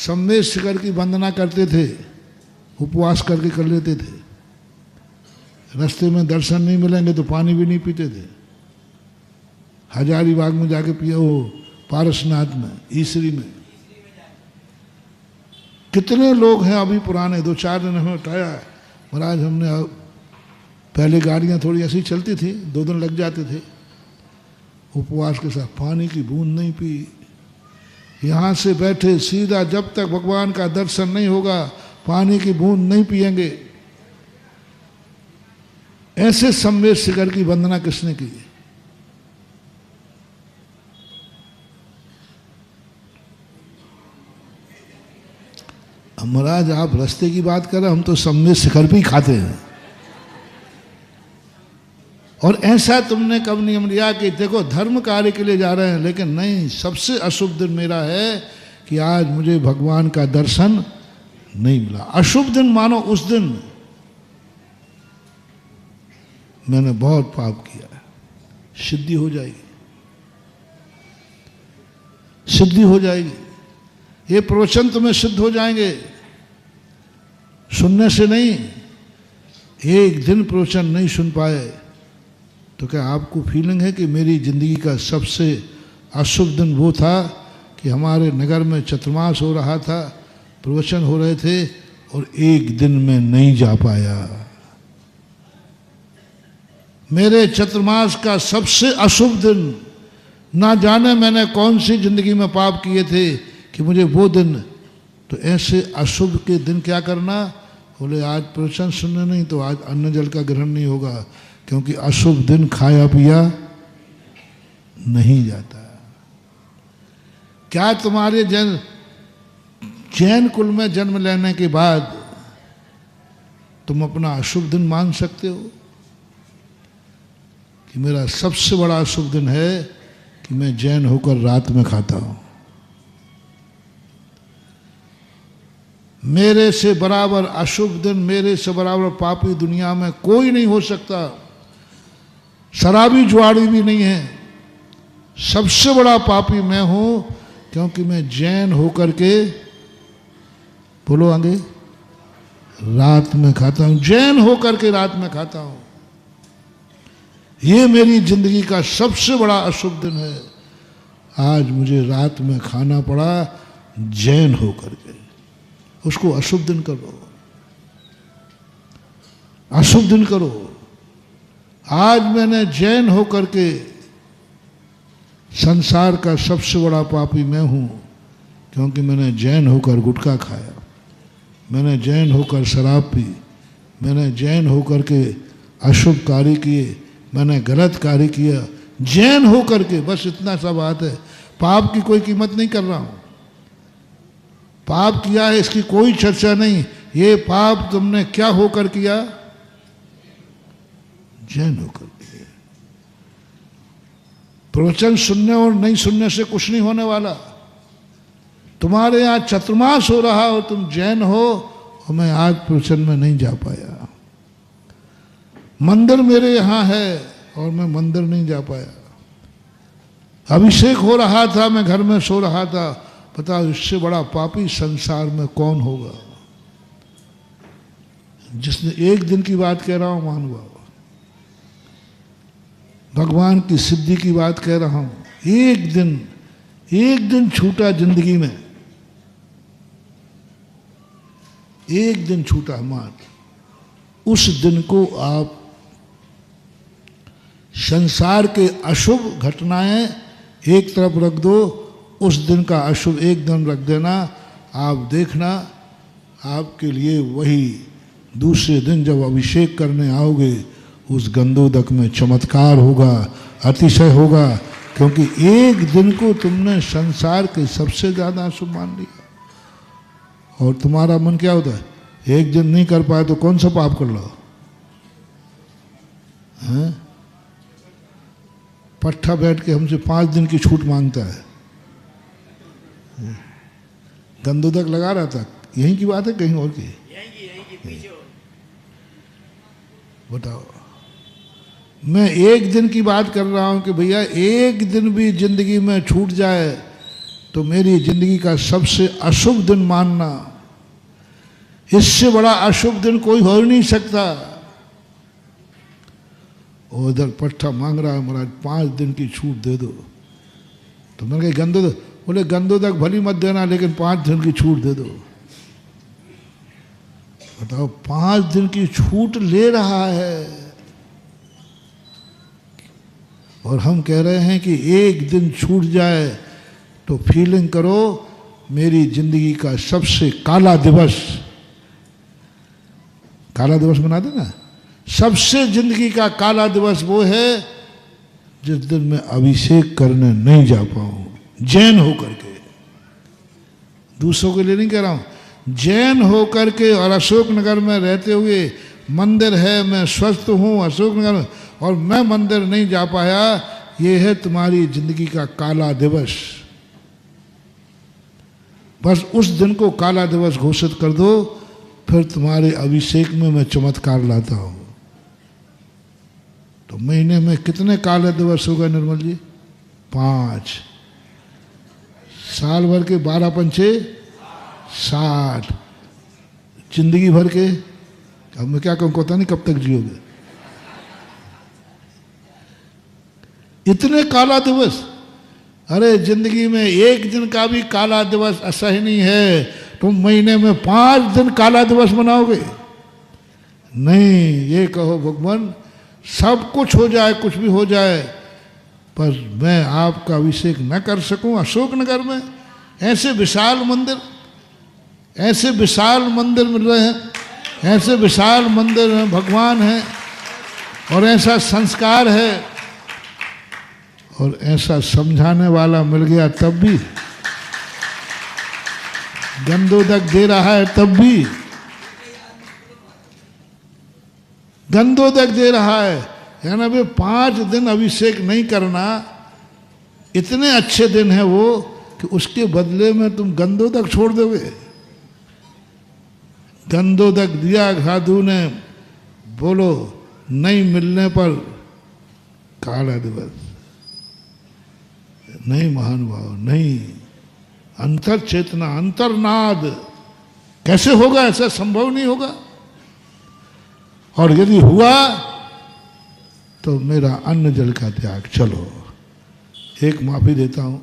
सम्मेद शिखर की वंदना करते थे, उपवास करके कर लेते थे। रास्ते में दर्शन नहीं मिलेंगे तो पानी भी नहीं पीते थे। हजारीबाग में जाके पिए, वो पारसनाथ में, ईसरी में। कितने लोग हैं अभी पुराने, 2-4 दिन हमें उठाया महाराज। हमने पहले गाड़ियां थोड़ी ऐसी चलती थी, 2 दिन लग जाते थे। उपवास के साथ पानी की बूंद नहीं पी। यहाँ से बैठे सीधा, जब तक भगवान का दर्शन नहीं होगा पानी की बूंद नहीं पिएंगे। ऐसे सम्मेद शिखर की वंदना किसने की? महाराज आप रास्ते की बात कर रहे, हम तो सम्मेद शिखर भी खाते हैं। और ऐसा तुमने कब नियम लिया कि देखो धर्म कार्य के लिए जा रहे हैं, लेकिन नहीं, सबसे अशुभ दिन मेरा है कि आज मुझे भगवान का दर्शन नहीं मिला। अशुभ दिन मानो उस दिन मैंने बहुत पाप किया है। सिद्धि हो जाएगी, सिद्धि हो जाएगी। ये प्रवचन तुम्हें सिद्ध हो जाएंगे, सुनने से नहीं। एक दिन प्रवचन नहीं सुन पाए तो क्या आपको फीलिंग है कि मेरी जिंदगी का सबसे अशुभ दिन वो था कि हमारे नगर में चतुर्मास हो रहा था, प्रवचन हो रहे थे और एक दिन में नहीं जा पाया। मेरे चतुर्मास का सबसे अशुभ दिन, ना जाने मैंने कौन सी जिंदगी में पाप किए थे कि मुझे वो दिन। तो ऐसे अशुभ के दिन क्या करना? बोले आज प्रवचन सुनने नहीं तो आज अन्न जल का ग्रहण नहीं होगा, क्योंकि अशुभ दिन खाया पिया नहीं जाता। क्या तुम्हारे जैन कुल में जन्म लेने के बाद तुम अपना अशुभ दिन मान सकते हो कि मेरा सबसे बड़ा अशुभ दिन है कि मैं जैन होकर रात में खाता हूं? मेरे से बराबर अशुभ दिन, मेरे से बराबर पापी दुनिया में कोई नहीं हो सकता। शराबी जुआड़ी भी नहीं है। सबसे बड़ा पापी मैं हूं, क्योंकि मैं जैन होकर के, बोलो आगे, रात में खाता हूं। जैन होकर के रात में खाता हूं। ये मेरी जिंदगी का सबसे बड़ा अशुभ दिन है। आज मुझे रात में खाना पड़ा जैन होकर के। उसको अशुभ दिन करो, अशुभ दिन करो। आज मैंने जैन होकर के, संसार का सबसे बड़ा पापी मैं हूं, क्योंकि मैंने जैन होकर गुटखा खाया, मैंने जैन होकर शराब पी, मैंने जैन होकर के अशुभ कार्य किए, मैंने गलत कार्य किया जैन होकर के। बस इतना सा बात है। पाप की कोई कीमत नहीं कर रहा हूं। पाप किया है इसकी कोई चर्चा नहीं। ये पाप तुमने क्या होकर किया? जैन होकर किया। प्रवचन सुनने और नहीं सुनने से कुछ नहीं होने वाला। तुम्हारे यहां चतुर्मास हो रहा हो, तुम जैन हो, और मैं आज प्रवचन में नहीं जा पाया। मंदिर मेरे यहां है और मैं मंदिर नहीं जा पाया। अभिषेक हो रहा था, मैं घर में सो रहा था। बताओ इससे बड़ा पापी संसार में कौन होगा? जिसने, एक दिन की बात कह रहा हूं मानवा, भगवान की सिद्धि की बात कह रहा हूं। एक दिन छूटा जिंदगी में, एक दिन छूटा मात्र। उस दिन को आप संसार के अशुभ घटनाएं एक तरफ रख दो, उस दिन का अशुभ एक दिन रख देना। आप देखना आपके लिए वही दूसरे दिन जब अभिषेक करने आओगे, उस गंधोदक में चमत्कार होगा, अतिशय होगा। क्योंकि एक दिन को तुमने संसार के सबसे ज्यादा अशुभ मान लिया। और तुम्हारा मन क्या होता है? एक दिन नहीं कर पाए तो कौन सा पाप कर लो? हैं? पट्टा बैठ के हमसे 5 दिन की छूट मांगता है। गंधोदक लगा रहा था, यहीं की बात है कहीं और की? बताओ। मैं एक दिन की बात कर रहा हूं कि भैया एक दिन भी जिंदगी में छूट जाए तो मेरी जिंदगी का सबसे अशुभ दिन मानना, इससे बड़ा अशुभ दिन कोई हो ही नहीं सकता। वो उधर पट्टा मांग रहा है, महाराज 5 दिन की छूट दे दो। तो मैंने कहा गंदो, बोले गंदो तक भली मत देना, लेकिन 5 दिन की छूट दे दो। बताओ, 5 दिन की छूट ले रहा है और हम कह रहे हैं कि 1 दिन छूट जाए तो फीलिंग करो मेरी जिंदगी का सबसे काला दिवस। काला दिवस बना देना। सबसे जिंदगी का काला दिवस वो है जिस दिन मैं अभिषेक करने नहीं जा पाऊं, जैन होकर के। दूसरों के लिए नहीं कह रहा हूं, जैन होकर के और अशोकनगर में रहते हुए, मंदिर है, मैं स्वस्थ हूं अशोकनगर में, और मैं मंदिर नहीं जा पाया, ये है तुम्हारी जिंदगी का काला दिवस। बस उस दिन को काला दिवस घोषित कर दो, फिर तुम्हारे अभिषेक में मैं चमत्कार लाता हूं। तो महीने में कितने काले दिवस होगा निर्मल जी? 5। साल भर के 12 पंचे 60। जिंदगी भर के, अब मैं क्या कहूं, पता नहीं कब तक जियोगे। इतने काला दिवस। अरे जिंदगी में 1 दिन का भी काला दिवस असह्य नहीं है, तुम महीने में 5 दिन काला दिवस मनाओगे? नहीं, ये कहो भगवान सब कुछ हो जाए, कुछ भी हो जाए, पर मैं आपका अभिषेक न कर सकूं अशोकनगर में। ऐसे विशाल मंदिर, ऐसे विशाल मंदिर मिल रहे हैं, ऐसे विशाल मंदिर में भगवान है, और ऐसा संस्कार है, और ऐसा समझाने वाला मिल गया, तब भी गंदोदक दे रहा है, तब भी गंदोदक दे रहा है। यानी अभी 5 दिन अभिषेक नहीं करना, इतने अच्छे दिन है वो कि उसके बदले में तुम गंदोदक छोड़ दोगे। गंदोदक दिया साधु ने, बोलो नहीं मिलने पर काला दिवस। नहीं महानुभाव, नहीं। अंतर चेतना, अंतर्नाद कैसे होगा? ऐसा संभव नहीं होगा। और यदि हुआ तो मेरा अन्न जल का त्याग। चलो, एक माफी देता हूं।